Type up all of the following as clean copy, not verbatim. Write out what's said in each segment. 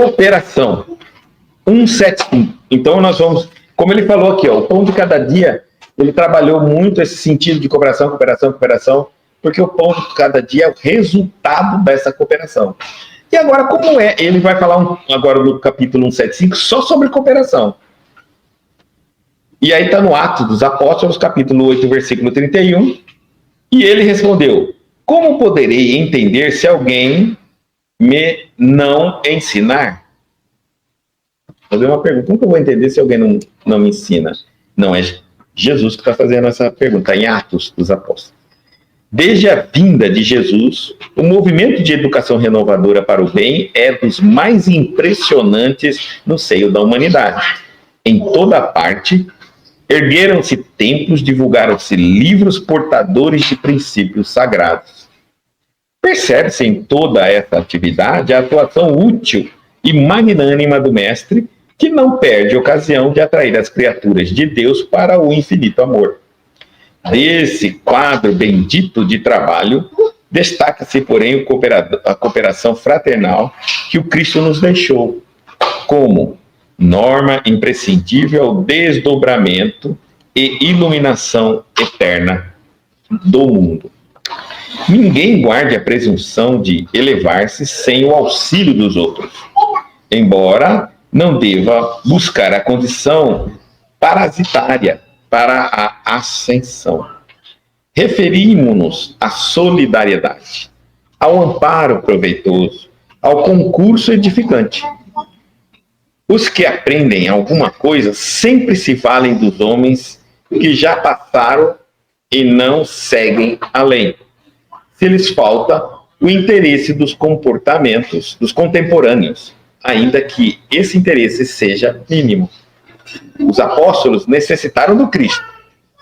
Cooperação. 175. Então nós vamos, como ele falou aqui, ó, o pão de cada dia, ele trabalhou muito esse sentido de cooperação, cooperação, cooperação, porque o pão de cada dia é o resultado dessa cooperação. E agora, como é? Ele vai falar agora no capítulo 175 só sobre cooperação. E aí está no Atos dos Apóstolos, capítulo 8, versículo 31. E ele respondeu: como poderei entender se alguém me não ensinar? Vou fazer uma pergunta. Como que eu vou entender se alguém não me ensina? Não, é Jesus que está fazendo essa pergunta, em Atos dos Apóstolos. Desde a vinda de Jesus, o movimento de educação renovadora para o bem é dos mais impressionantes no seio da humanidade. Em toda parte, ergueram-se templos, divulgaram-se livros portadores de princípios sagrados. Percebe-se em toda essa atividade a atuação útil e magnânima do Mestre, que não perde ocasião de atrair as criaturas de Deus para o infinito amor. Desse quadro bendito de trabalho, destaca-se, porém, a cooperação fraternal que o Cristo nos deixou, como norma imprescindível ao desdobramento e iluminação eterna do mundo. Ninguém guarde a presunção de elevar-se sem o auxílio dos outros, embora não deva buscar a condição parasitária para a ascensão. Referimos-nos à solidariedade, ao amparo proveitoso, ao concurso edificante. Os que aprendem alguma coisa sempre se valem dos homens que já passaram e não seguem além. Se lhes falta o interesse dos comportamentos dos contemporâneos, ainda que esse interesse seja mínimo. Os apóstolos necessitaram do Cristo,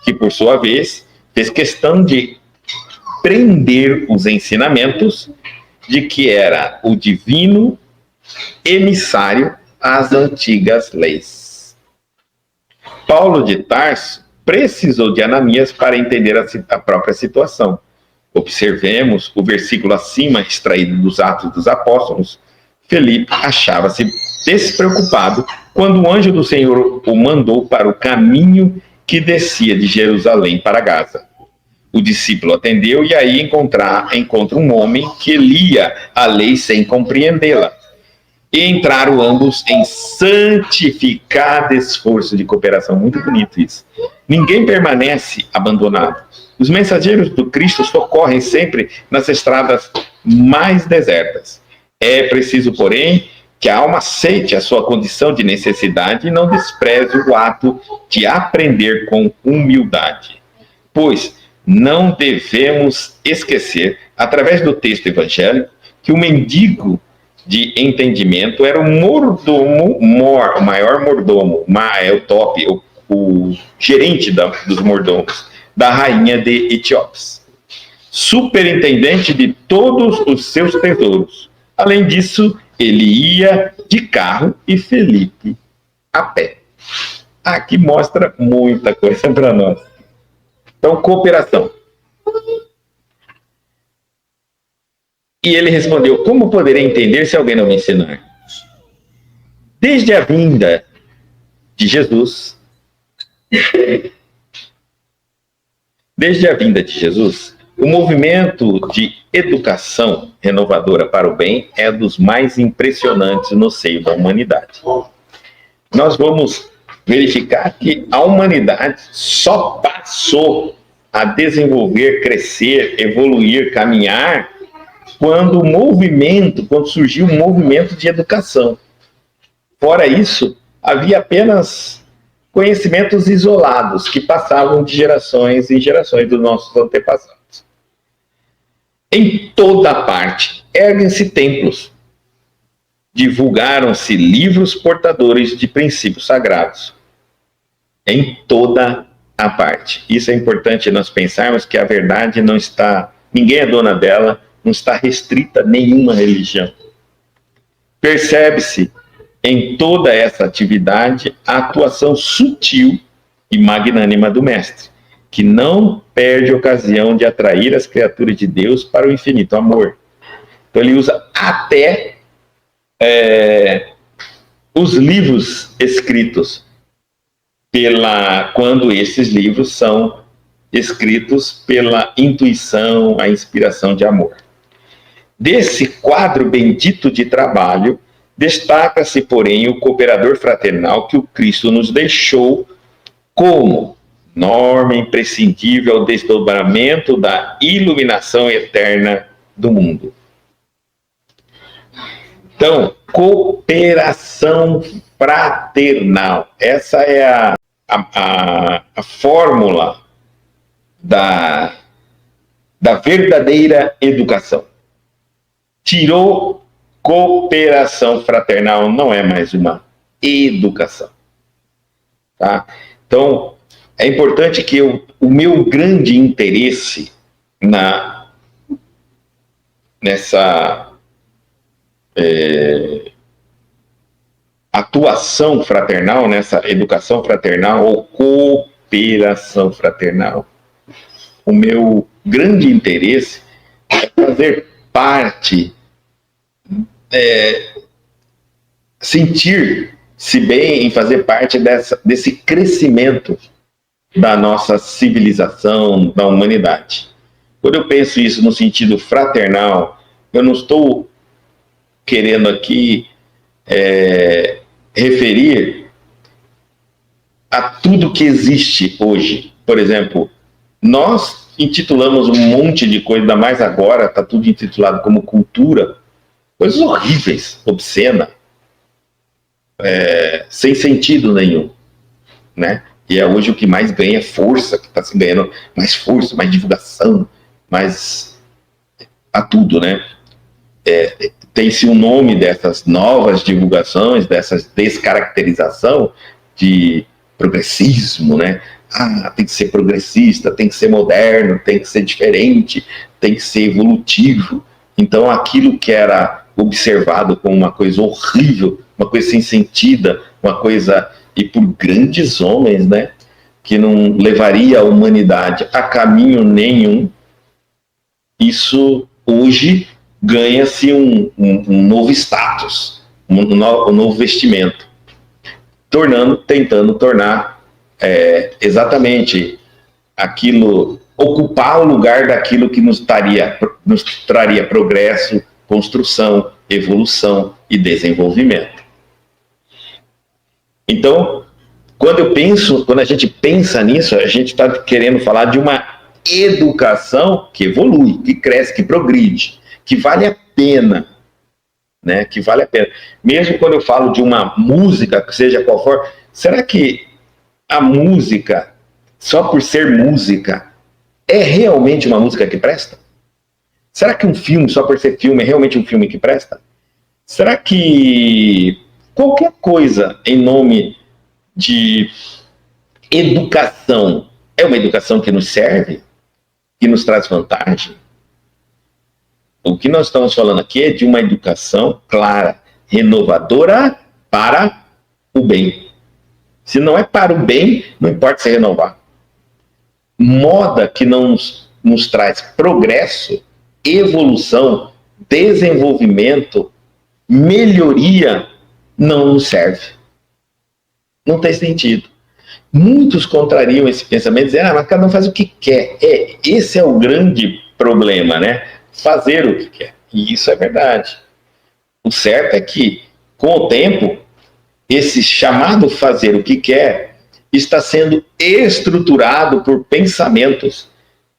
que, por sua vez, fez questão de prender os ensinamentos de que era o divino emissário às antigas leis. Paulo de Tarso precisou de Ananias para entender a própria situação. Observemos o versículo acima, extraído dos Atos dos Apóstolos. Felipe achava-se despreocupado quando o anjo do Senhor o mandou para o caminho que descia de Jerusalém para Gaza. O discípulo atendeu e aí encontra um homem que lia a lei sem compreendê-la. E entraram ambos em santificado esforço de cooperação. Muito bonito isso. Ninguém permanece abandonado. Os mensageiros do Cristo socorrem sempre nas estradas mais desertas. É preciso, porém, que a alma aceite a sua condição de necessidade e não despreze o ato de aprender com humildade. Pois não devemos esquecer, através do texto evangélico, que o mendigo de entendimento era o mordomo, o maior mordomo, é o top, o gerente dos mordomos, da rainha de Etiópia, superintendente de todos os seus tesouros. Além disso, ele ia de carro e Felipe a pé. Aqui mostra muita coisa para nós. Então, cooperação. E ele respondeu: como poderei entender se alguém não me ensinar? Desde a vinda de Jesus, o movimento de educação renovadora para o bem é dos mais impressionantes no seio da humanidade. Nós vamos verificar que a humanidade só passou a desenvolver, crescer, evoluir, caminhar, quando surgiu um movimento de educação. Fora isso, havia apenas conhecimentos isolados que passavam de gerações em gerações dos nossos antepassados. Em toda parte, erguem-se templos, divulgaram-se livros portadores de princípios sagrados. Em toda a parte. Isso é importante nós pensarmos que a verdade não está, ninguém é dona dela, não está restrita a nenhuma religião. Percebe-se em toda essa atividade a atuação sutil e magnânima do Mestre, que não perde ocasião de atrair as criaturas de Deus para o infinito amor. Então ele usa até os livros escritos quando esses livros são escritos pela intuição, a inspiração de amor. Desse quadro bendito de trabalho, destaca-se, porém, o cooperador fraternal que o Cristo nos deixou como norma imprescindível ao desdobramento da iluminação eterna do mundo. Então, cooperação fraternal. Essa é a fórmula da verdadeira educação. Tirou cooperação fraternal, não é mais uma educação. Tá? Então, é importante que o meu grande interesse nessa atuação fraternal, nessa educação fraternal ou cooperação fraternal, o meu grande interesse é fazer parte, sentir-se bem em fazer parte desse crescimento da nossa civilização, da humanidade. Quando eu penso isso no sentido fraternal, eu não estou querendo aqui referir a tudo que existe hoje. Por exemplo, nós intitulamos um monte de coisa, ainda mais agora, está tudo intitulado como cultura, coisas horríveis, obscenas, sem sentido nenhum, né? E é hoje o que mais ganha força, que está se ganhando mais força, mais divulgação, mais a tudo, né? Tem-se um nome dessas novas divulgações, dessas descaracterização de progressismo, né? Tem que ser progressista, tem que ser moderno, tem que ser diferente, tem que ser evolutivo. Então, aquilo que era observado como uma coisa horrível, uma coisa sem sentido, uma coisa, e por grandes homens, né? Que não levaria a humanidade a caminho nenhum, isso hoje ganha-se um novo status, um novo vestimento, tentando tornar exatamente aquilo, ocupar o lugar daquilo que nos traria progresso, construção, evolução e desenvolvimento. Então, quando a gente pensa nisso, a gente está querendo falar de uma educação que evolui, que cresce, que progride, que vale a pena, né? Que vale a pena. Mesmo quando eu falo de uma música, que seja qual for, será que a música, só por ser música, é realmente uma música que presta? Será que um filme, só por ser filme, é realmente um filme que presta? Será que qualquer coisa em nome de educação é uma educação que nos serve, que nos traz vantagem? O que nós estamos falando aqui é de uma educação clara, renovadora para o bem. Se não é para o bem, não importa se renovar. Moda que não nos traz progresso, evolução, desenvolvimento, melhoria, não nos serve. Não tem sentido. Muitos contrariam esse pensamento, dizendo, mas cada um faz o que quer. Esse é o grande problema, né? Fazer o que quer. E isso é verdade. O certo é que, com o tempo, esse chamado fazer o que quer está sendo estruturado por pensamentos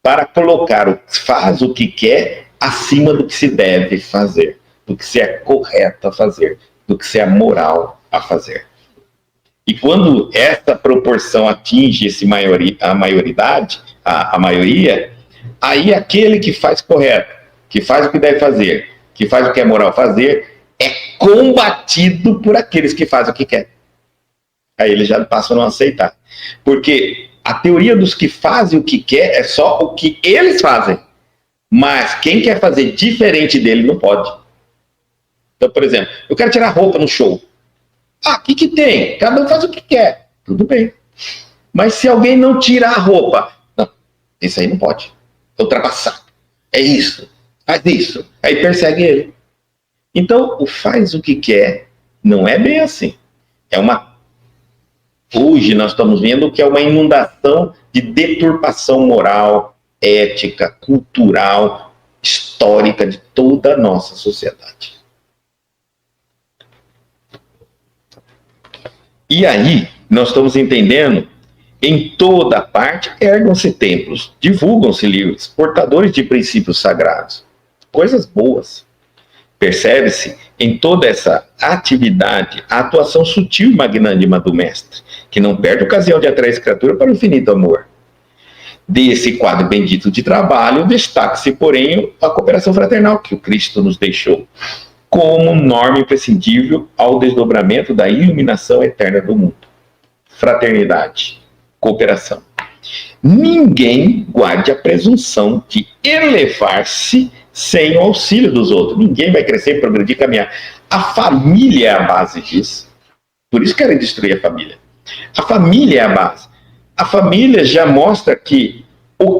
para colocar o faz o que quer acima do que se deve fazer, do que se é correto a fazer, do que se é moral a fazer. E quando essa proporção atinge a maioria, aí aquele que faz correto, que faz o que deve fazer, que faz o que é moral fazer, é combatido por aqueles que fazem o que quer. Aí eles já passam a não aceitar. Porque a teoria dos que fazem o que quer é só o que eles fazem. Mas quem quer fazer diferente dele não pode. Então, por exemplo, eu quero tirar roupa no show. O que tem? Cada um faz o que quer. Tudo bem. Mas se alguém não tirar a roupa, não, isso aí não pode. É ultrapassado. É isso. Faz isso. Aí persegue ele. Então, o faz o que quer não é bem assim. Hoje nós estamos vendo que é uma inundação de deturpação moral, ética, cultural, histórica de toda a nossa sociedade. E aí, nós estamos entendendo, em toda parte ergam-se templos, divulgam-se livros, portadores de princípios sagrados, coisas boas. Percebe-se em toda essa atividade a atuação sutil e magnânima do mestre, que não perde ocasião de atrair a criatura para o infinito amor. Desse quadro bendito de trabalho, destaca-se, porém, a cooperação fraternal que o Cristo nos deixou, como norma imprescindível ao desdobramento da iluminação eterna do mundo. Fraternidade, cooperação. Ninguém guarde a presunção de elevar-se sem o auxílio dos outros. Ninguém vai crescer, progredir, caminhar. A família é a base disso. Por isso querem destruir a família. A família é a base. A família já mostra que o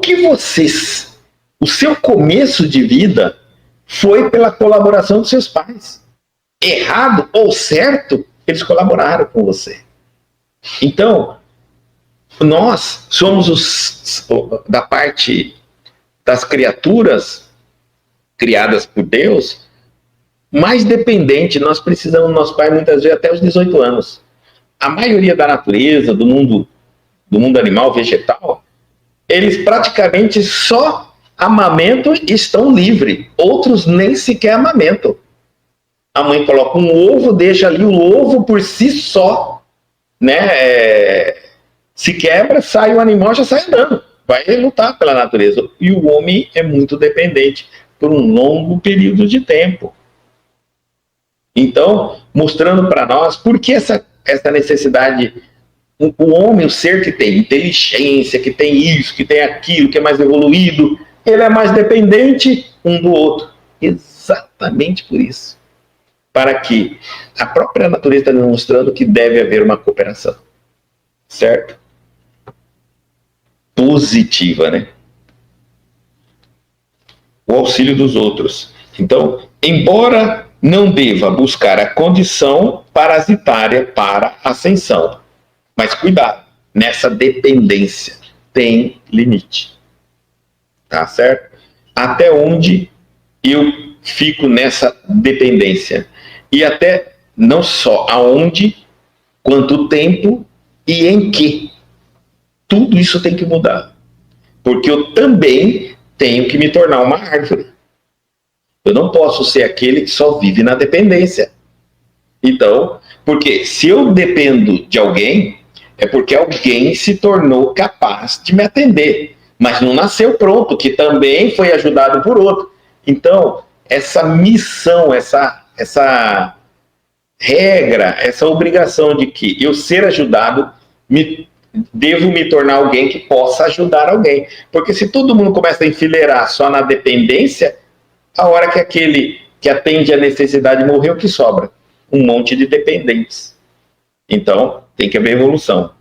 seu começo de vida foi pela colaboração dos seus pais. Errado ou certo, eles colaboraram com você. Então, nós somos da parte das criaturas criadas por Deus, mais dependente. Nós precisamos do nosso pai muitas vezes até os 18 anos. A maioria da natureza, do mundo animal, vegetal, eles praticamente só amamentam e estão livres. Outros nem sequer amamentam. A mãe coloca um ovo, deixa ali o ovo por si só, né? Se quebra, sai o animal, já sai andando. Vai lutar pela natureza. E o homem é muito dependente por um longo período de tempo. Então, mostrando para nós por que essa necessidade, o homem, o ser que tem inteligência, que tem isso, que tem aquilo, que é mais evoluído, ele é mais dependente um do outro. Exatamente por isso. Para que a própria natureza está nos mostrando que deve haver uma cooperação. Certo? Positiva, né? O auxílio dos outros. Então, embora não deva buscar a condição parasitária para a ascensão, mas cuidado, nessa dependência tem limite. Tá certo? Até onde eu fico nessa dependência? E até não só aonde, quanto tempo e em que. Tudo isso tem que mudar. Porque eu também tenho que me tornar uma árvore. Eu não posso ser aquele que só vive na dependência. Então, porque se eu dependo de alguém, é porque alguém se tornou capaz de me atender. Mas não nasceu pronto, que também foi ajudado por outro. Então, essa missão, essa regra, essa obrigação de que eu ser ajudado, devo me tornar alguém que possa ajudar alguém. Porque se todo mundo começa a enfileirar só na dependência, a hora que aquele que atende a necessidade morreu, o que sobra? Um monte de dependentes. Então, tem que haver evolução.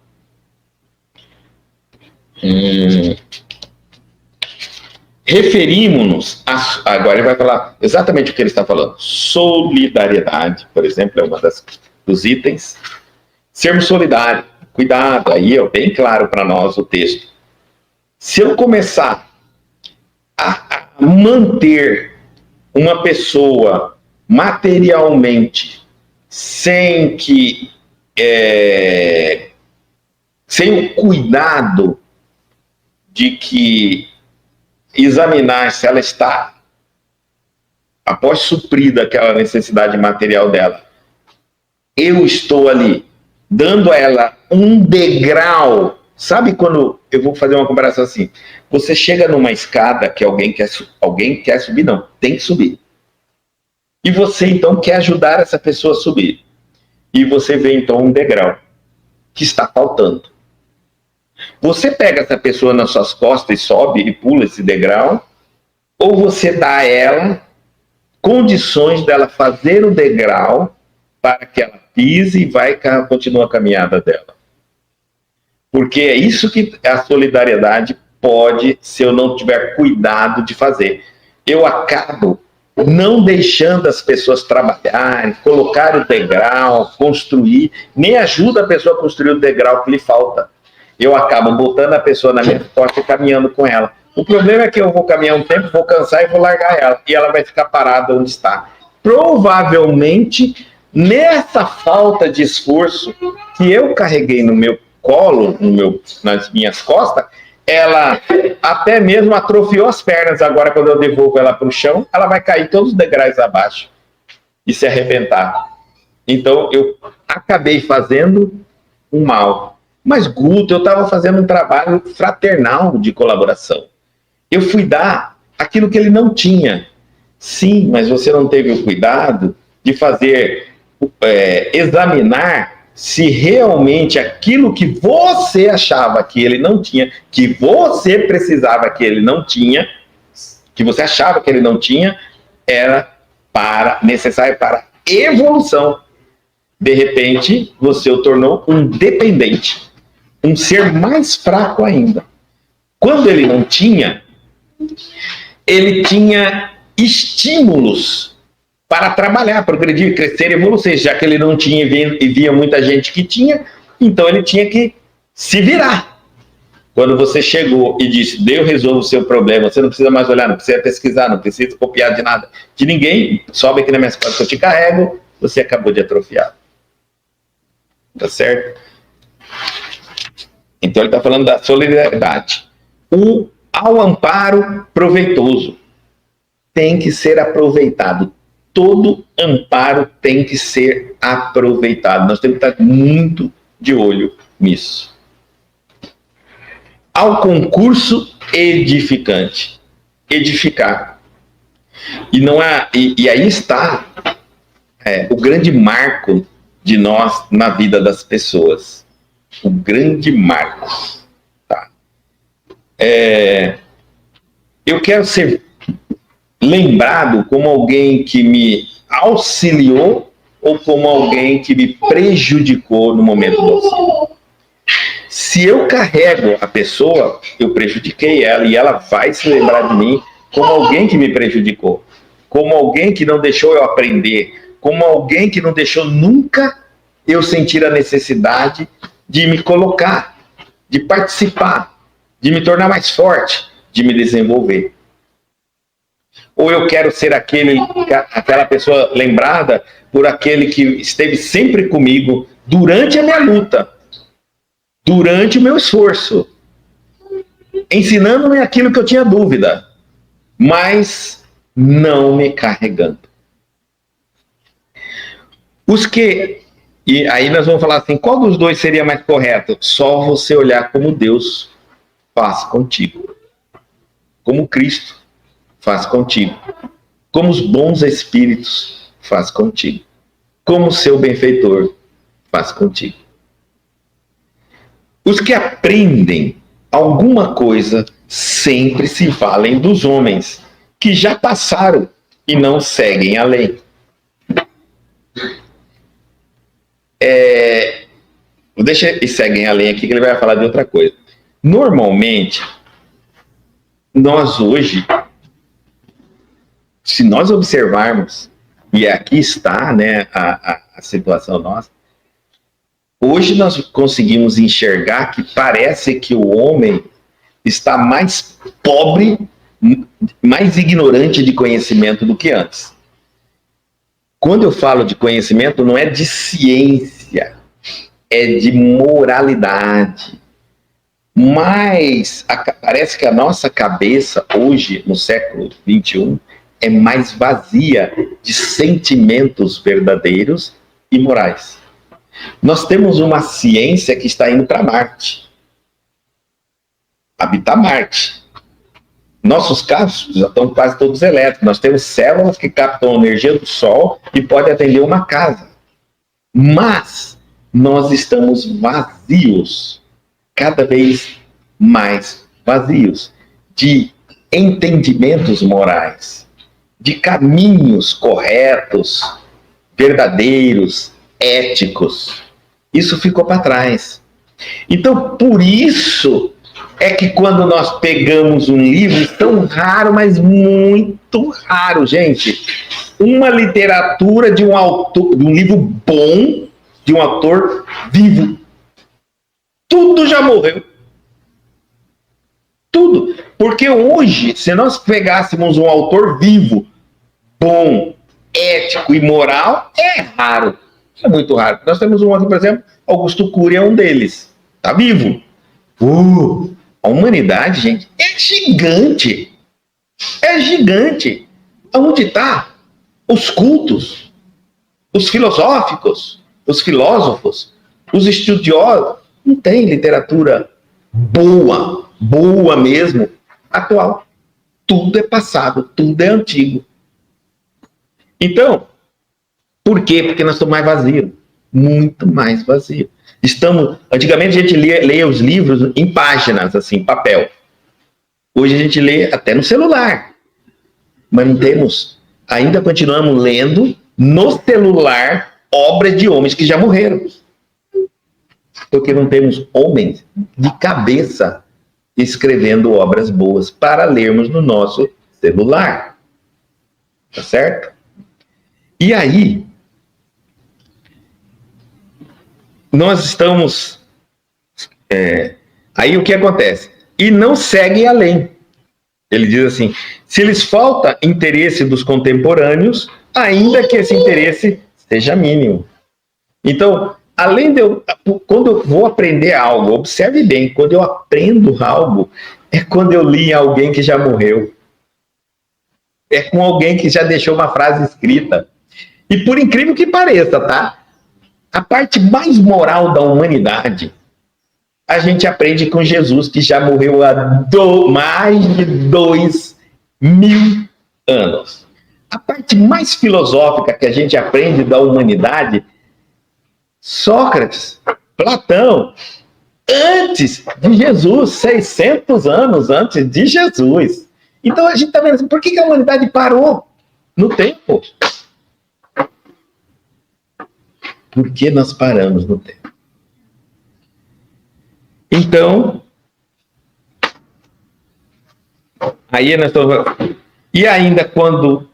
Referimos-nos, agora ele vai falar exatamente o que ele está falando. Solidariedade, por exemplo, é uma dos itens. Sermos solidários. Cuidado, aí é bem claro para nós o texto. Se eu começar a manter uma pessoa materialmente sem o cuidado de que examinar se ela está, após suprida aquela necessidade material dela, eu estou ali dando a ela um degrau. Sabe quando eu vou fazer uma comparação assim? Você chega numa escada que alguém quer subir, não, tem que subir. E você então quer ajudar essa pessoa a subir. E você vê então um degrau que está faltando. Você pega essa pessoa nas suas costas e sobe e pula esse degrau, ou você dá a ela condições dela fazer o degrau para que ela pise e continua a caminhada dela. Porque é isso que a solidariedade pode, se eu não tiver cuidado de fazer. Eu acabo não deixando as pessoas trabalharem, colocar o degrau, construir, nem ajuda a pessoa a construir o degrau que lhe falta. Eu acabo botando a pessoa na minha porta e caminhando com ela. O problema é que eu vou caminhar um tempo, vou cansar e vou largar ela. E ela vai ficar parada onde está. Provavelmente, nessa falta de esforço que eu carreguei no meu colo, nas minhas costas, ela até mesmo atrofiou as pernas. Agora, quando eu devolvo ela para o chão, ela vai cair todos os degraus abaixo e se arrebentar. Então, eu acabei fazendo um mal. Mas, Guto, eu estava fazendo um trabalho fraternal de colaboração. Eu fui dar aquilo que ele não tinha. Sim, mas você não teve o cuidado de fazer, examinar se realmente aquilo que você achava que ele não tinha, que você precisava que ele não tinha, que você achava que ele não tinha, era necessário para evolução. De repente, você o tornou um dependente, um ser mais fraco ainda. Quando ele não tinha, ele tinha estímulos para trabalhar, progredir, crescer e evoluir, já que ele não tinha e via muita gente que tinha, então ele tinha que se virar. Quando você chegou e disse, Deus resolve o seu problema, você não precisa mais olhar, não precisa pesquisar, não precisa copiar de nada, de ninguém, sobe aqui na minha costas que eu te carrego, você acabou de atrofiar. Tá certo? Então ele está falando da solidariedade. Ao amparo proveitoso tem que ser aproveitado. Todo amparo tem que ser aproveitado. Nós temos que estar muito de olho nisso. Ao concurso edificante. Edificar. E aí está o grande marco de nós na vida das pessoas. O grande marco. Tá? Eu quero ser lembrado como alguém que me auxiliou ou como alguém que me prejudicou no momento do auxílio. Se eu carrego a pessoa, eu prejudiquei ela e ela vai se lembrar de mim como alguém que me prejudicou, como alguém que não deixou eu aprender, como alguém que não deixou nunca eu sentir a necessidade de me colocar, de participar, de me tornar mais forte, de me desenvolver. Ou eu quero ser aquela pessoa lembrada por aquele que esteve sempre comigo durante a minha luta, durante o meu esforço, ensinando-me aquilo que eu tinha dúvida, mas não me carregando. E aí nós vamos falar assim, qual dos dois seria mais correto? Só você olhar como Deus faz contigo, como Cristo faz contigo, como os bons espíritos faz contigo, como o seu benfeitor faz contigo. Os que aprendem alguma coisa sempre se valem dos homens que já passaram e não seguem a lei. Deixa e seguem a lei aqui que ele vai falar de outra coisa. Normalmente, nós hoje, se nós observarmos, e aqui está, né, a situação nossa, hoje nós conseguimos enxergar que parece que o homem está mais pobre, mais ignorante de conhecimento do que antes. Quando eu falo de conhecimento, não é de ciência, é de moralidade. Mas parece que a nossa cabeça, hoje, no século XXI, é mais vazia de sentimentos verdadeiros e morais. Nós temos uma ciência que está indo para Marte. Habitar Marte. Nossos carros já estão quase todos elétricos. Nós temos células que captam a energia do Sol e podem atender uma casa. Mas nós estamos vazios, cada vez mais vazios, de entendimentos morais, de caminhos corretos, verdadeiros, éticos. Isso ficou para trás. Então, por isso é que quando nós pegamos um livro tão raro, mas muito raro, gente, uma literatura de um autor, de um livro bom, de um autor vivo. Tudo já morreu. Tudo. Porque hoje, se nós pegássemos um autor vivo, bom, ético e moral, é raro. É muito raro. Nós temos um aqui, por exemplo, Augusto Cury é um deles. Está vivo. A humanidade, gente, é gigante. É gigante. Onde está os cultos, os filosóficos, os filósofos, os estudiosos? Não tem literatura boa, boa mesmo, atual. Tudo é passado, tudo é antigo. Então, por quê? Porque nós estamos mais vazios. Muito mais vazios. Antigamente a gente lia os livros em páginas, assim, papel. Hoje a gente lê até no celular. Mas não temos, ainda continuamos lendo no celular obras de homens que já morreram. Porque não temos homens de cabeça escrevendo obras boas para lermos no nosso celular. Tá certo? E aí, nós estamos... aí o que acontece? E não segue além. Ele diz assim, se lhes falta interesse dos contemporâneos, ainda que esse interesse seja mínimo. Então, além de quando eu vou aprender algo, observe bem, quando eu aprendo algo, é quando eu li alguém que já morreu. É com alguém que já deixou uma frase escrita. E por incrível que pareça, tá? A parte mais moral da humanidade, a gente aprende com Jesus, que já morreu há mais de 2000 anos. A parte mais filosófica que a gente aprende da humanidade, Sócrates, Platão, antes de Jesus, 600 anos antes de Jesus. Então a gente está vendo assim, por que a humanidade parou no tempo? Por que nós paramos no tempo? Então, aí nós estamos... E ainda quando...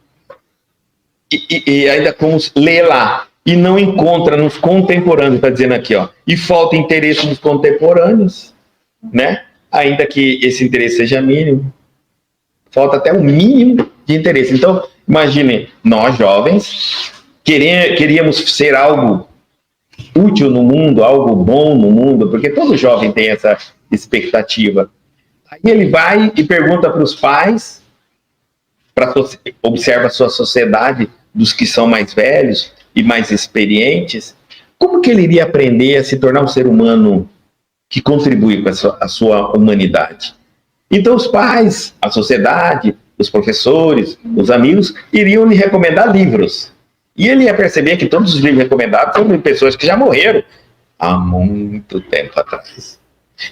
E ainda como lê lá, e não encontra nos contemporâneos, está dizendo aqui, ó, e falta interesse nos contemporâneos, né? Ainda que esse interesse seja mínimo, falta até um mínimo de interesse. Então, imaginem, nós jovens queríamos ser algo útil no mundo, algo bom no mundo, porque todo jovem tem essa expectativa. Aí ele vai e pergunta para os pais, observa a sua sociedade dos que são mais velhos e mais experientes, como que ele iria aprender a se tornar um ser humano que contribui com a sua humanidade? Então os pais, a sociedade, os professores, os amigos, iriam lhe recomendar livros. E ele ia perceber que todos os livros recomendados são de pessoas que já morreram há muito tempo atrás.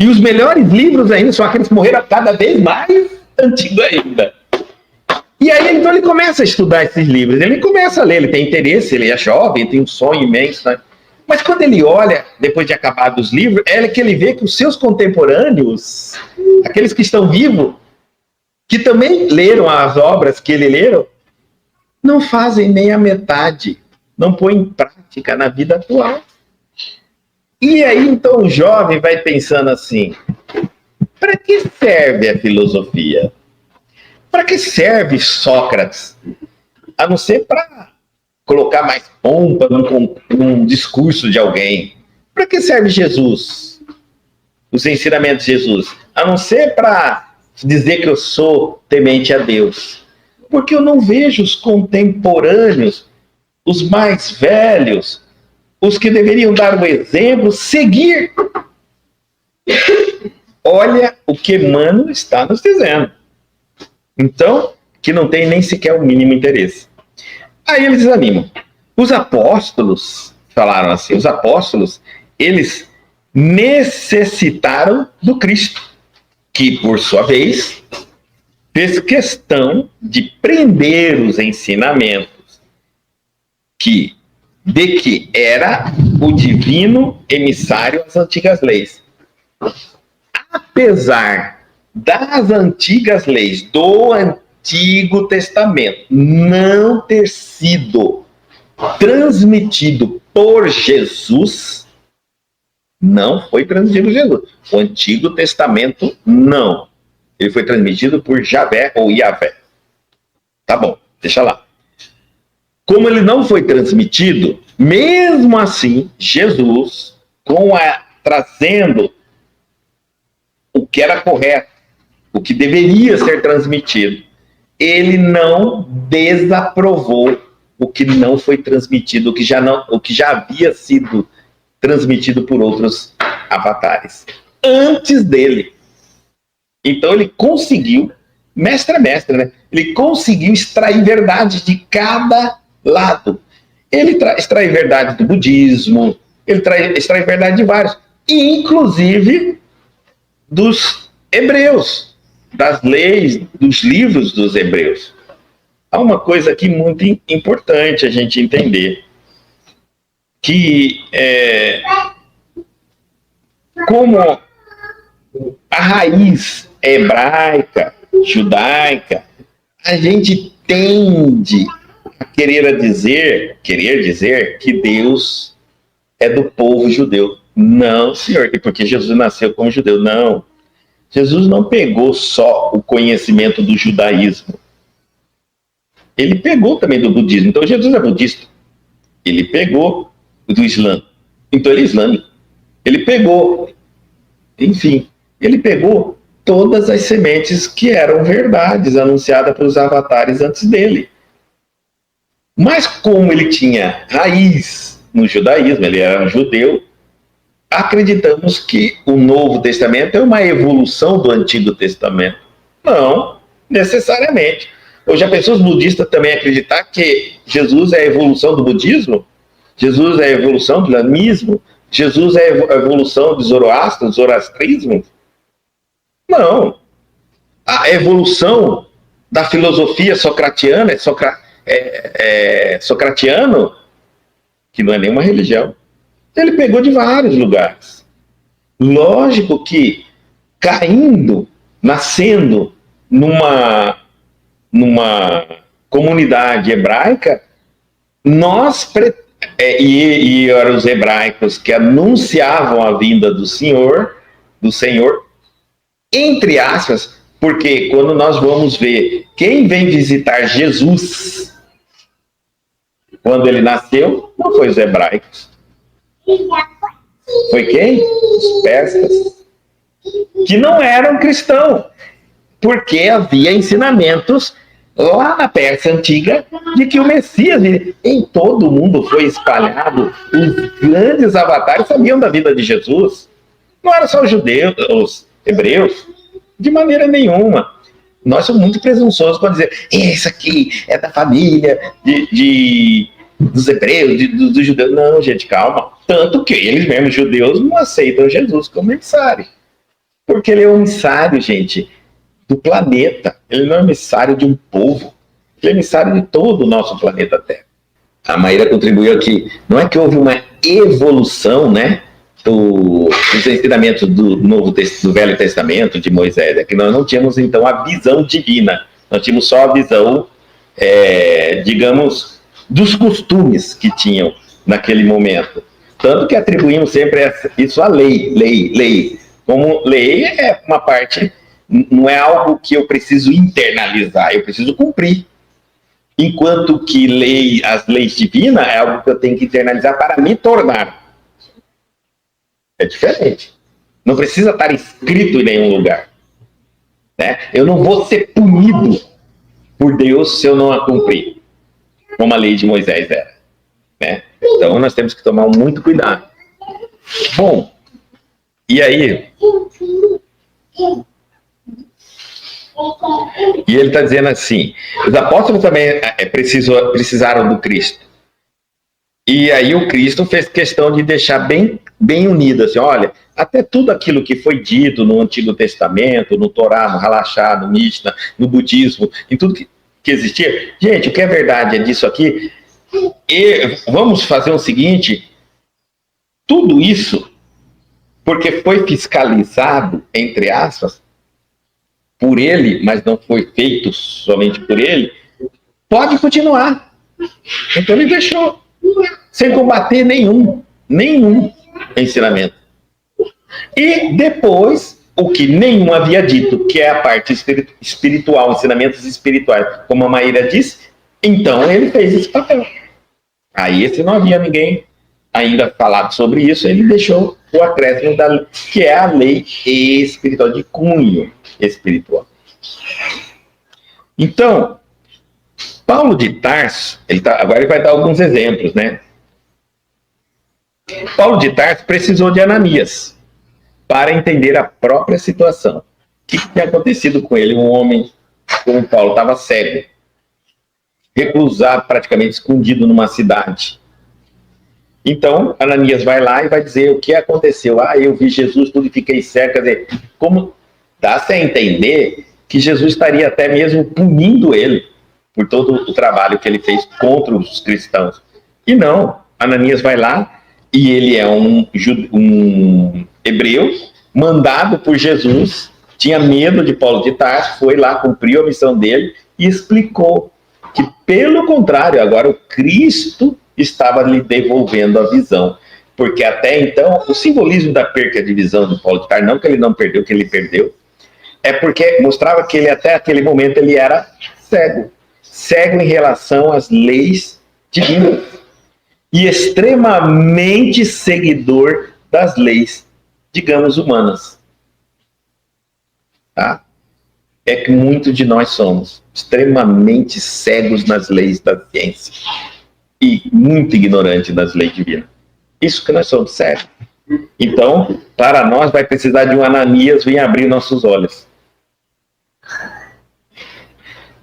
E os melhores livros ainda são aqueles que morreram cada vez mais antigos ainda. E aí, então, ele começa a estudar esses livros, ele começa a ler, ele tem interesse, ele é jovem, tem um sonho imenso, né? Mas quando ele olha, depois de acabar os livros, é que ele vê que os seus contemporâneos, aqueles que estão vivos, que também leram as obras que ele leram, não fazem nem a metade, não põem em prática na vida atual. E aí, então, o jovem vai pensando assim, para que serve a filosofia? Para que serve Sócrates? A não ser para colocar mais pompa num discurso de alguém. Para que serve Jesus? Os ensinamentos de Jesus? A não ser para dizer que eu sou temente a Deus. Porque eu não vejo os contemporâneos, os mais velhos, os que deveriam dar o exemplo, seguir. Olha o que Emmanuel está nos dizendo. Então, que não tem nem sequer o mínimo interesse. Aí eles desanimam. Os apóstolos, falaram assim, os apóstolos, eles necessitaram do Cristo, que, por sua vez, fez questão de prender os ensinamentos de que era o divino emissário às antigas leis. Apesar das antigas leis, do Antigo Testamento não ter sido transmitido por Jesus, não foi transmitido por Jesus. O Antigo Testamento, não. Ele foi transmitido por Javé ou Iavé. Tá bom, deixa lá. Como ele não foi transmitido, mesmo assim, Jesus, trazendo o que era correto, o que deveria ser transmitido, ele não desaprovou o que não foi transmitido, o que já havia sido transmitido por outros avatares antes dele. Então ele conseguiu, mestre, né? Ele conseguiu extrair verdade de cada lado. Ele extrai verdade do budismo, ele extrai verdade de vários, inclusive dos hebreus, das leis, dos livros dos hebreus. Há uma coisa aqui muito importante a gente entender, que como a raiz hebraica, judaica, a gente tende a querer dizer que Deus é do povo judeu. Não, senhor, porque Jesus nasceu como judeu. Não. Jesus não pegou só o conhecimento do judaísmo. Ele pegou também do budismo. Então, Jesus é budista. Ele pegou do Islã. Então, ele é islâmico. Ele pegou, enfim, ele pegou todas as sementes que eram verdades anunciadas pelos avatares antes dele. Mas como ele tinha raiz no judaísmo, ele era um judeu, acreditamos que o Novo Testamento é uma evolução do Antigo Testamento. Não, necessariamente. Hoje as pessoas budistas também acreditar que Jesus é a evolução do budismo, Jesus é a evolução do islamismo, Jesus é a evolução do Zoroastro, do zoroastrismo. Não. A evolução da filosofia socratiana socratiano, que não é nenhuma religião. Ele pegou de vários lugares. Lógico que caindo, nascendo numa comunidade hebraica, e eram os hebraicos que anunciavam a vinda do Senhor, entre aspas, porque quando nós vamos ver quem vem visitar Jesus quando ele nasceu, não foi os hebraicos. Foi quem? Os persas, que não eram cristãos, porque havia ensinamentos lá na Pérsia Antiga de que o Messias, em todo o mundo foi espalhado, os grandes avatares sabiam da vida de Jesus. Não era só os judeus, os hebreus, de maneira nenhuma. Nós somos muito presunçosos para dizer, esse aqui é da família dos hebreus, dos judeus. Não, gente, calma. Tanto que eles mesmos, judeus, não aceitam Jesus como emissário. Porque ele é um emissário, gente, do planeta. Ele não é emissário de um povo. Ele é emissário de todo o nosso planeta Terra. A Maíra contribuiu aqui. Não é que houve uma evolução, né, dos ensinamentos do Velho Testamento, de Moisés. É que nós não tínhamos, então, a visão divina. Nós tínhamos só a visão, digamos, dos costumes que tinham naquele momento. Tanto que atribuímos sempre isso à lei. Como lei é uma parte, não é algo que eu preciso internalizar, eu preciso cumprir. Enquanto que as leis divinas é algo que eu tenho que internalizar para me tornar. É diferente. Não precisa estar escrito em nenhum lugar. Né? Eu não vou ser punido por Deus se eu não a cumprir, como a lei de Moisés era. Né? Então nós temos que tomar muito cuidado. Bom, e aí? E ele está dizendo assim, os apóstolos também precisaram do Cristo. E aí o Cristo fez questão de deixar bem unido, assim, olha, até tudo aquilo que foi dito no Antigo Testamento, no Torá, no Halachá, no Mishnah, no budismo, em tudo que existia. Gente, o que é verdade é disso aqui. E vamos fazer o seguinte, tudo isso, porque foi fiscalizado, entre aspas, por ele, mas não foi feito somente por ele, pode continuar. Então ele deixou, sem combater nenhum ensinamento. E depois, o que nenhum havia dito, que é a parte espiritual, ensinamentos espirituais, como a Maíra disse, então ele fez esse papel. Aí, se não havia ninguém ainda falado sobre isso, ele deixou o acréscimo que é a lei espiritual, de cunho espiritual. Então, Paulo de Tarso, agora ele vai dar alguns exemplos, né? Paulo de Tarso precisou de Ananias para entender a própria situação. O que tinha acontecido com ele? Um homem como Paulo estava cego, reclusado, praticamente escondido numa cidade. Então, Ananias vai lá e vai dizer o que aconteceu. Eu vi Jesus, tudo e fiquei cego. Quer dizer, como dá-se a entender que Jesus estaria até mesmo punindo ele por todo o trabalho que ele fez contra os cristãos. E não, Ananias vai lá e ele é um hebreu mandado por Jesus, tinha medo de Paulo de Tarso, foi lá, cumpriu a missão dele e explicou que, pelo contrário, agora o Cristo estava lhe devolvendo a visão. Porque até então, o simbolismo da perca de visão de Paulo de Tarso, não que ele não perdeu, que ele perdeu, é porque mostrava que ele, até aquele momento, ele era cego. Cego em relação às leis divinas. E extremamente seguidor das leis, digamos, humanas. Tá? É que muitos de nós somos extremamente cegos nas leis da ciência e muito ignorantes das leis divinas. Isso que nós somos, sério. Então, para nós vai precisar de um Ananias vir abrir nossos olhos.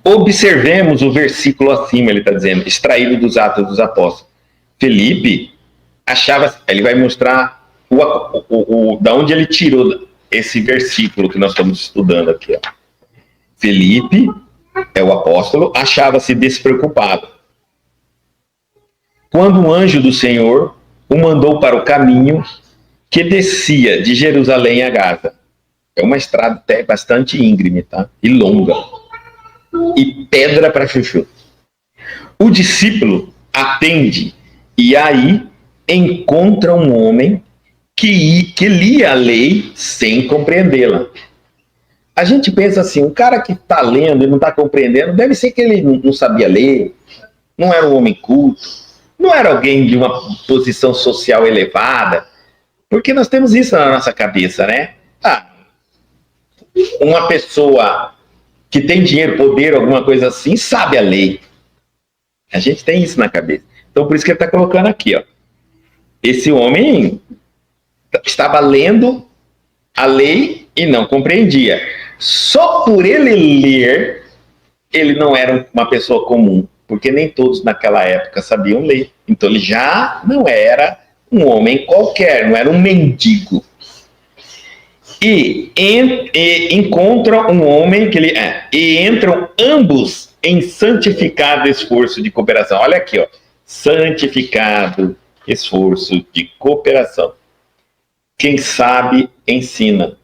Observemos o versículo acima, ele está dizendo, extraído dos Atos dos Apóstolos. Felipe achava, ele vai mostrar da onde ele tirou esse versículo que nós estamos estudando aqui. Ó. Felipe, é o apóstolo, achava-se despreocupado quando um anjo do Senhor o mandou para o caminho que descia de Jerusalém a Gaza. É uma estrada até bastante íngreme, tá? E longa. E pedra para chuchu. O discípulo atende e aí encontra um homem que lia a lei sem compreendê-la. A gente pensa assim, um cara que está lendo e não está compreendendo, deve ser que ele não sabia ler, não era um homem culto, não era alguém de uma posição social elevada, porque nós temos isso na nossa cabeça, né? Uma pessoa que tem dinheiro, poder, alguma coisa assim, sabe a lei. A gente tem isso na cabeça. Então, por isso que ele está colocando aqui, ó. Esse homem estava lendo a lei e não compreendia. Só por ele ler, ele não era uma pessoa comum, porque nem todos naquela época sabiam ler. Então, ele já não era um homem qualquer, não era um mendigo. E encontram um homem que ele e entram ambos em santificado esforço de cooperação. Olha aqui, ó, santificado esforço de cooperação. Quem sabe ensina,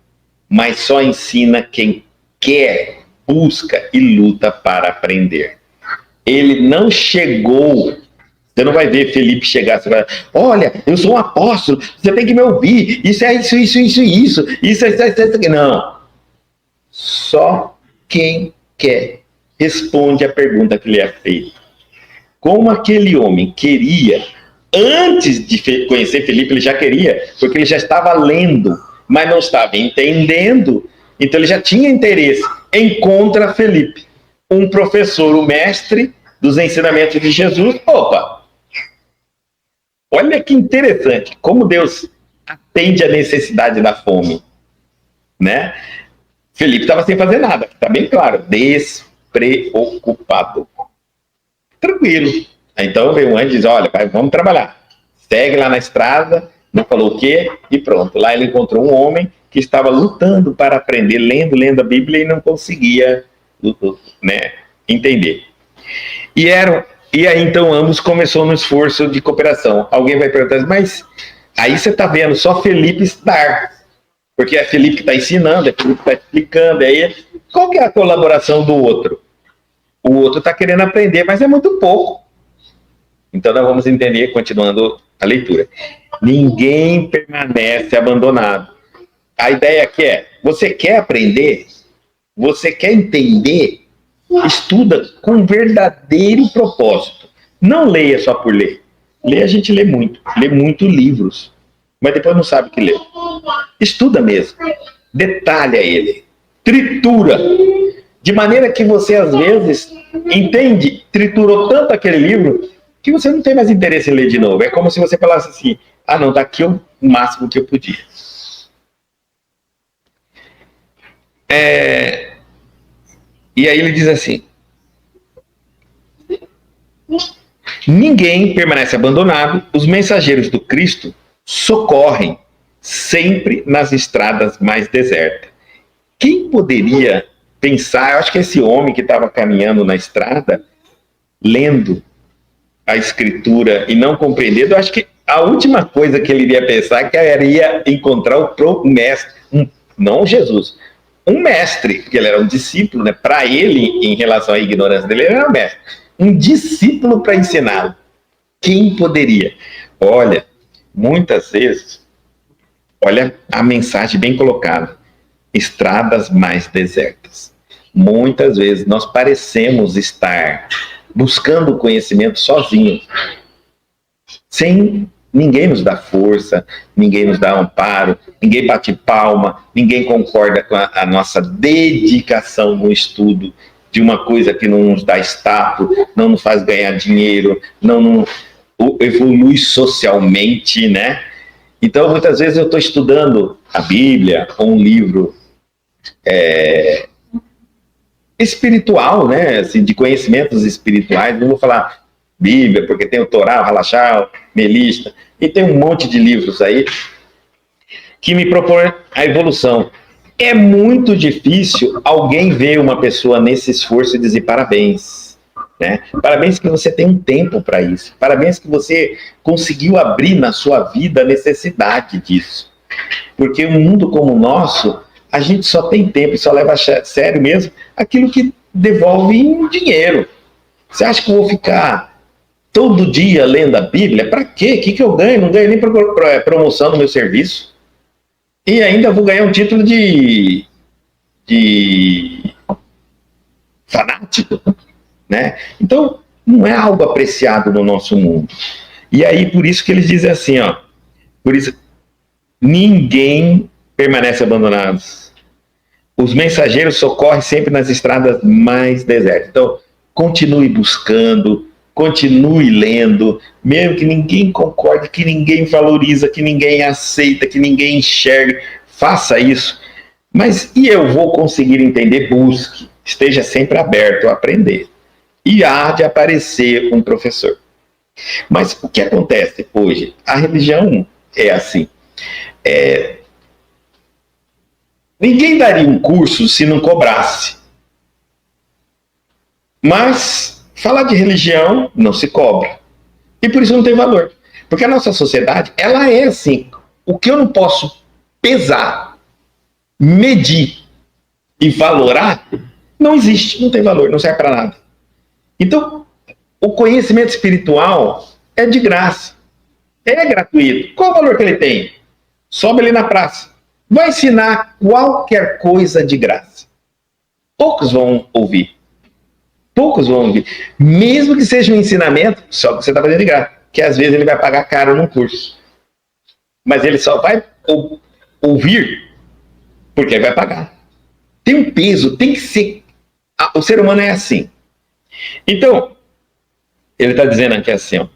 mas só ensina quem quer, busca e luta para aprender. Ele não chegou. Você não vai ver Felipe chegar, você vai, olha, eu sou um apóstolo, você tem que me ouvir, isso é isso. Não. Só quem quer responde a pergunta que lhe é feita. Como aquele homem queria, antes de conhecer Felipe, ele já queria, porque ele já estava lendo, mas não estava entendendo, então ele já tinha interesse. Encontra Felipe, um professor, o mestre dos ensinamentos de Jesus. Opa! Olha que interessante, como Deus atende a necessidade da fome, né? Felipe estava sem fazer nada, está bem claro, despreocupado. Tranquilo. Então veio um anjo e diz, olha, pai, vamos trabalhar. Segue lá na estrada, não falou o quê, e pronto. Lá ele encontrou um homem que estava lutando para aprender, lendo a Bíblia e não conseguia, né, entender. E aí, então, ambos começou no esforço de cooperação. Alguém vai perguntar, mas aí você está vendo só Felipe estar. Porque é Felipe que está ensinando, é Felipe que está explicando. Aí Qual que é a colaboração do outro? O outro está querendo aprender, mas é muito pouco. Então nós vamos entender, continuando a leitura. Ninguém permanece abandonado. A ideia aqui é, você quer aprender? Você quer entender? Estuda com verdadeiro propósito. Não leia só por ler. Ler a gente lê muito livros, mas depois não sabe o que lê. Estuda mesmo. Detalha ele. Tritura. De maneira que você, às vezes, entende, triturou tanto aquele livro, que você não tem mais interesse em ler de novo. É como se você falasse assim, ah não, daqui é o máximo que eu podia. E aí ele diz assim, ninguém permanece abandonado, os mensageiros do Cristo socorrem sempre nas estradas mais desertas. Quem poderia pensar, eu acho que esse homem que estava caminhando na estrada, lendo a escritura e não compreendendo, eu acho que a última coisa que ele iria pensar é que ele ia encontrar o mestre, não Jesus, um mestre, porque ele era um discípulo, né? Para ele, em relação à ignorância dele, ele era um mestre, um discípulo para ensiná-lo. Quem poderia? Olha, muitas vezes, olha a mensagem bem colocada, estradas mais desertas. Muitas vezes nós parecemos estar buscando conhecimento sozinhos, sem ninguém nos dá força, ninguém nos dá amparo, ninguém bate palma, ninguém concorda com a nossa dedicação no estudo de uma coisa que não nos dá status, não nos faz ganhar dinheiro, não evolui socialmente, né? Então, muitas vezes eu estou estudando a Bíblia ou um livro espiritual, né? Assim, de conhecimentos espirituais. Não vou falar Bíblia, porque tem o Torá, o Halachá, Melista, e tem um monte de livros aí que me propõem a evolução. É muito difícil alguém ver uma pessoa nesse esforço e dizer parabéns. Né? Parabéns que você tem um tempo para isso. Parabéns que você conseguiu abrir na sua vida a necessidade disso. Porque um mundo como o nosso, a gente só tem tempo e só leva a sério mesmo aquilo que devolve em dinheiro. Você acha que eu vou ficar todo dia lendo a Bíblia? Para quê? O que eu ganho? Não ganho nem promoção no meu serviço. E ainda vou ganhar um título de fanático. Né? Então, não é algo apreciado no nosso mundo. E aí, por isso que eles dizem assim, ó, por isso, ninguém permanece abandonado. Os mensageiros socorrem sempre nas estradas mais desertas. Então, continue buscando, continue lendo, mesmo que ninguém concorde, que ninguém valoriza, que ninguém aceita, que ninguém enxergue, faça isso. Mas, e eu vou conseguir entender? Busque, esteja sempre aberto a aprender. E há de aparecer um professor. Mas o que acontece hoje? A religião é assim. Ninguém daria um curso se não cobrasse. Mas falar de religião não se cobra. E por isso não tem valor. Porque a nossa sociedade, ela é assim. O que eu não posso pesar, medir e valorar, não existe, não tem valor, não serve para nada. Então, o conhecimento espiritual é de graça. É gratuito. Qual o valor que ele tem? Sobe ali na praça. Vai ensinar qualquer coisa de graça. Poucos vão ouvir. Poucos vão ouvir. Mesmo que seja um ensinamento, só que você está fazendo de graça. Que às vezes ele vai pagar caro num curso. Mas ele só vai ouvir porque ele vai pagar. Tem um peso, tem que ser. O ser humano é assim. Então, ele está dizendo aqui assim, ó,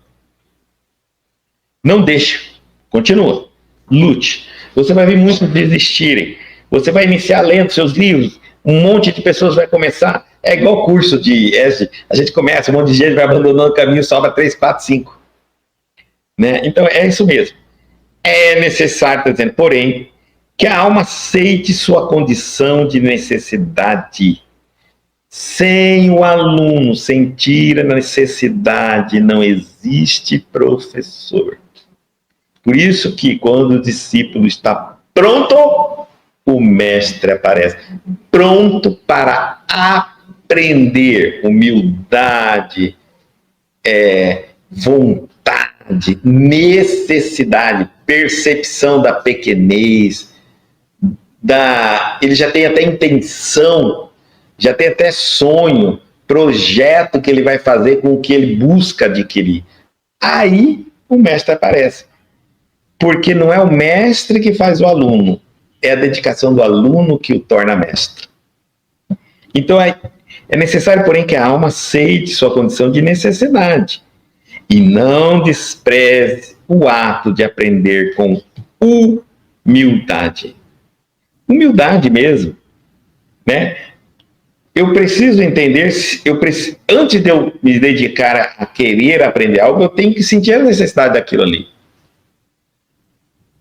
não deixe, continua, lute. Você vai ver muitos desistirem. Você vai iniciar lendo seus livros, um monte de pessoas vai começar. É igual curso de ESG, a gente começa, um monte de gente vai abandonando o caminho, sobra 3, 4, 5. Né? Então, é isso mesmo. É necessário, está dizendo, porém, que a alma aceite sua condição de necessidade. Sem o aluno sentir a necessidade, não existe professor. Por isso que quando o discípulo está pronto, o mestre aparece, pronto para aprender. Humildade, vontade, necessidade, percepção da pequenez, ele já tem até intenção, já tem até sonho, projeto que ele vai fazer com o que ele busca adquirir. Aí o mestre aparece. Porque não é o mestre que faz o aluno, é a dedicação do aluno que o torna mestre. Então é necessário, porém, que a alma aceite sua condição de necessidade e não despreze o ato de aprender com humildade. Humildade mesmo, né? Eu preciso entender, antes de eu me dedicar a querer aprender algo, eu tenho que sentir a necessidade daquilo ali.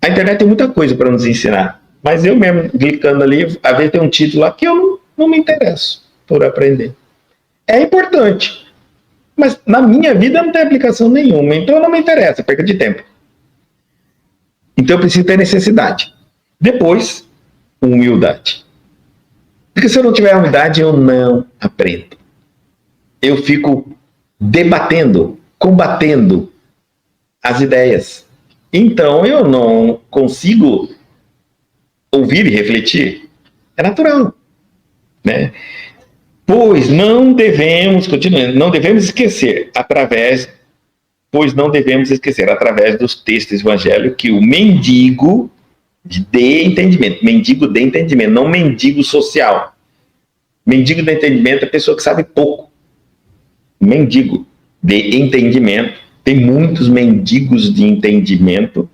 A internet tem muita coisa para nos ensinar, mas eu mesmo, clicando ali, às vezes tem um título lá que eu não me interesso por aprender. É importante, mas na minha vida não tem aplicação nenhuma, então não me interessa, perca de tempo. Então eu preciso ter necessidade. Depois, humildade. Porque se eu não tiver humildade, eu não aprendo. Eu fico debatendo, combatendo as ideias. Então eu não consigo ouvir e refletir. É natural, né? Pois não devemos, continuando, não devemos esquecer através dos textos evangélicos que o mendigo de entendimento, não mendigo social. Mendigo de entendimento é a pessoa que sabe pouco. Mendigo de entendimento, tem muitos mendigos de entendimento,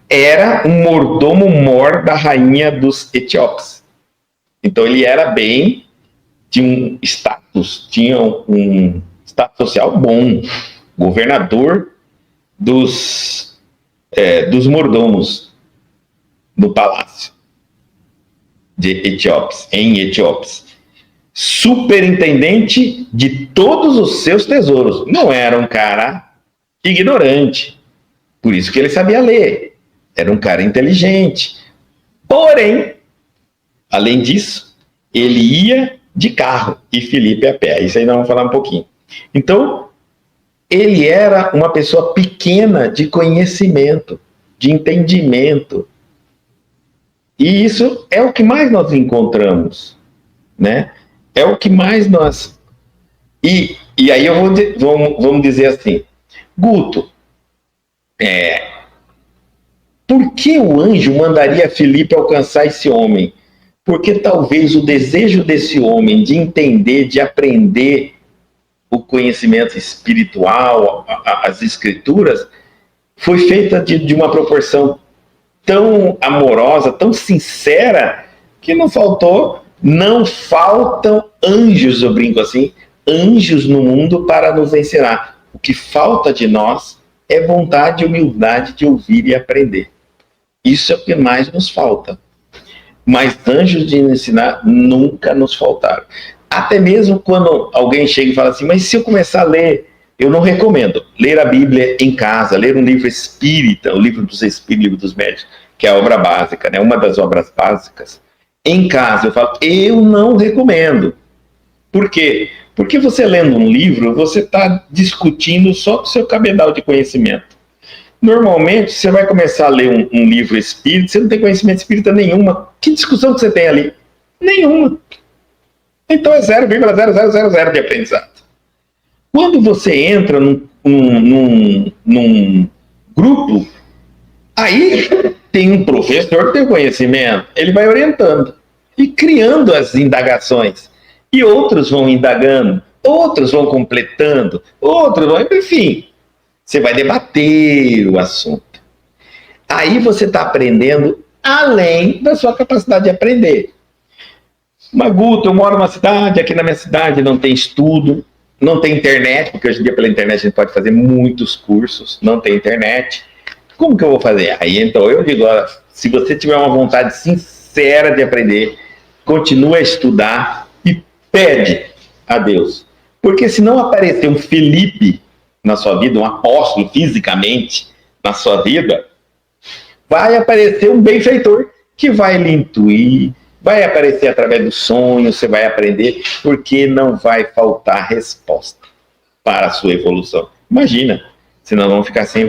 era um mordomo-mor da rainha dos etíopes. Então ele era bem, tinha um status social bom, governador dos mordomos do palácio de Etíopes, em Etíopes. Superintendente de todos os seus tesouros. Não era um cara ignorante, por isso que ele sabia ler. Era um cara inteligente. Porém, além disso, ele ia de carro e Filipe a pé. Isso aí nós vamos falar um pouquinho. Então, ele era uma pessoa pequena de conhecimento, de entendimento. E isso é o que mais nós encontramos, né? É o que mais nós... E aí vamos dizer assim, Guto, por que o anjo mandaria Filipe alcançar esse homem? Porque talvez o desejo desse homem de entender, de aprender o conhecimento espiritual, as escrituras, foi feita de uma proporção tão amorosa, tão sincera, que não faltam anjos, eu brinco assim, anjos no mundo para nos ensinar. O que falta de nós é vontade e humildade de ouvir e aprender. Isso é o que mais nos falta. Mas anjos de ensinar nunca nos faltaram. Até mesmo quando alguém chega e fala assim, mas se eu começar a ler, eu não recomendo ler a Bíblia em casa, ler um livro espírita, o livro dos espíritos, o livro dos médiuns, que é a obra básica, né? Uma das obras básicas. Em casa, eu falo, eu não recomendo. Por quê? Porque você lendo um livro, você está discutindo só com o seu cabedal de conhecimento. Normalmente, você vai começar a ler um livro espírita, você não tem conhecimento espírita nenhuma. Que discussão que você tem ali? Nenhuma. Então é 0,0000 de aprendizado. Quando você entra num grupo, aí tem um professor que tem conhecimento, ele vai orientando e criando as indagações. E outros vão indagando, outros vão completando, outros vão... Enfim, você vai debater o assunto. Aí você está aprendendo além da sua capacidade de aprender. Mas, Guto, eu moro numa cidade, aqui na minha cidade não tem estudo, não tem internet, porque hoje em dia pela internet a gente pode fazer muitos cursos, não tem internet. Como que eu vou fazer? Aí então eu digo, ó, se você tiver uma vontade sincera de aprender, continua a estudar e pede a Deus. Porque se não aparecer um Filipe na sua vida, um apóstolo fisicamente na sua vida, vai aparecer um benfeitor que vai lhe intuir, vai aparecer através do sonho, você vai aprender, porque não vai faltar resposta para a sua evolução. Imagina, senão vamos ficar sem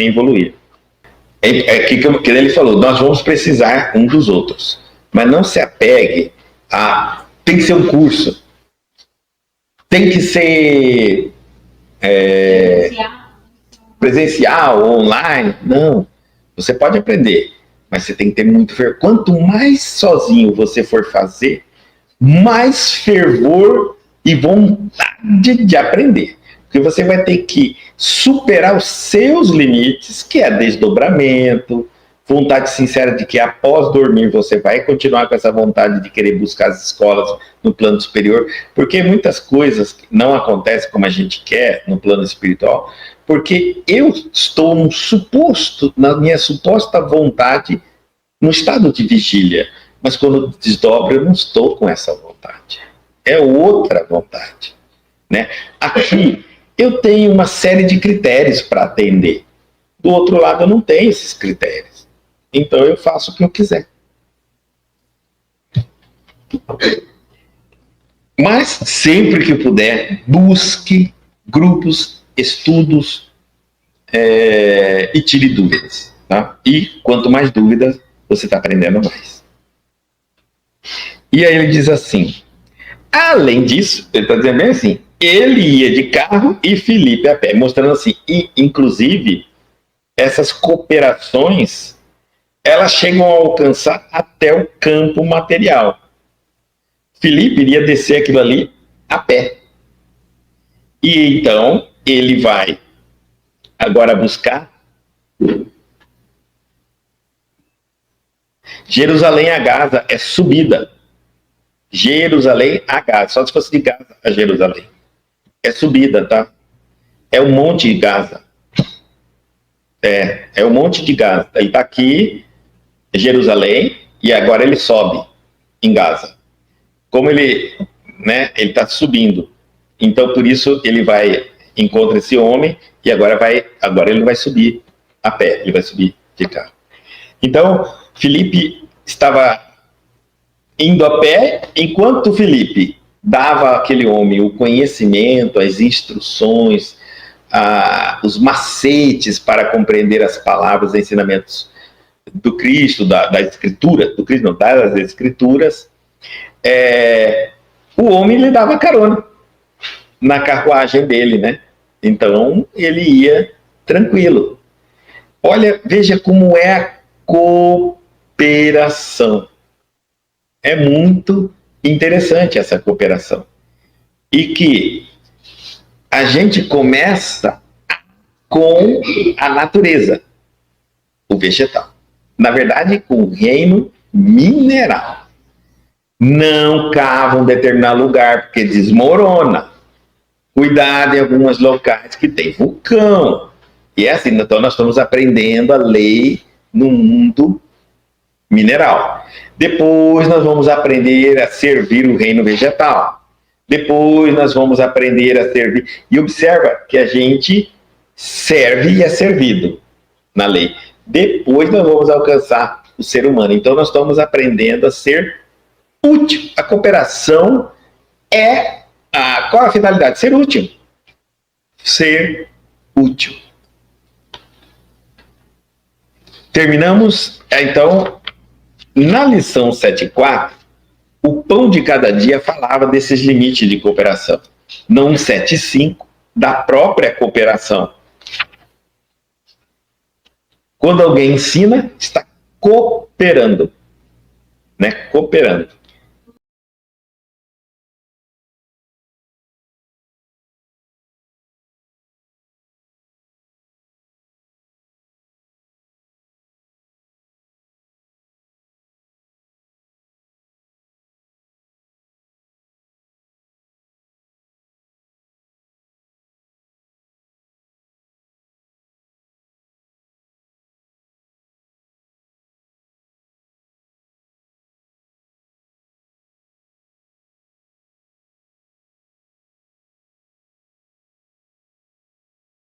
evoluir. Que ele falou, nós vamos precisar um dos outros, mas não se apegue a... Tem que ser um curso, tem que ser presencial ou online. Não, você pode aprender, mas você tem que ter muito fervor. Quanto mais sozinho você for fazer, mais fervor e vontade de aprender. Porque você vai ter que superar os seus limites, que é desdobramento, vontade sincera de que após dormir você vai continuar com essa vontade de querer buscar as escolas no plano superior, porque muitas coisas não acontecem como a gente quer no plano espiritual, porque eu estou na minha suposta vontade, no estado de vigília, mas quando desdobro eu não estou com essa vontade, é outra vontade, né? Aqui eu tenho uma série de critérios para atender, do outro lado eu não tenho esses critérios, então eu faço o que eu quiser. Mas sempre que puder, busque grupos, estudos e tire dúvidas, tá? E quanto mais dúvidas, você está aprendendo mais. E aí ele diz assim, além disso, ele está dizendo bem assim, ele ia de carro e Felipe a pé, mostrando assim, e inclusive essas cooperações, elas chegam a alcançar até o campo material. Felipe iria descer aquilo ali a pé. E então ele vai agora buscar Jerusalém a Gaza, é subida. Jerusalém a Gaza, só se fosse de Gaza a Jerusalém. É subida, tá? É o Monte de Gaza. É o Monte de Gaza. Ele está aqui, Jerusalém, e agora ele sobe em Gaza. Como ele está subindo. Então, por isso, ele encontra esse homem, e agora ele não vai subir a pé, ele vai subir de carro. Então, Felipe estava indo a pé, enquanto Felipe dava àquele homem o conhecimento, as instruções, os macetes para compreender as palavras, os ensinamentos do Cristo, da Escritura, do Cristo não, das Escrituras, o homem lhe dava carona na carruagem dele, né? Então ele ia tranquilo. Olha, veja como é a cooperação. É muito interessante essa cooperação. E que a gente começa com a natureza, o vegetal. Na verdade, com o reino mineral. Não cava um determinado lugar, porque desmorona. Cuidado em alguns locais que tem vulcão. E é assim, então nós estamos aprendendo a lei no mundo mineral. Depois nós vamos aprender a servir o reino vegetal. Depois nós vamos aprender a servir. E observa que a gente serve e é servido na lei. Depois nós vamos alcançar o ser humano. Então nós estamos aprendendo a ser útil. A cooperação qual a finalidade? Ser útil. Ser útil. Terminamos, então, na lição 7.4, o pão de cada dia falava desses limites de cooperação. No 1.7.5, da própria cooperação. Quando alguém ensina, está cooperando. Né? Cooperando.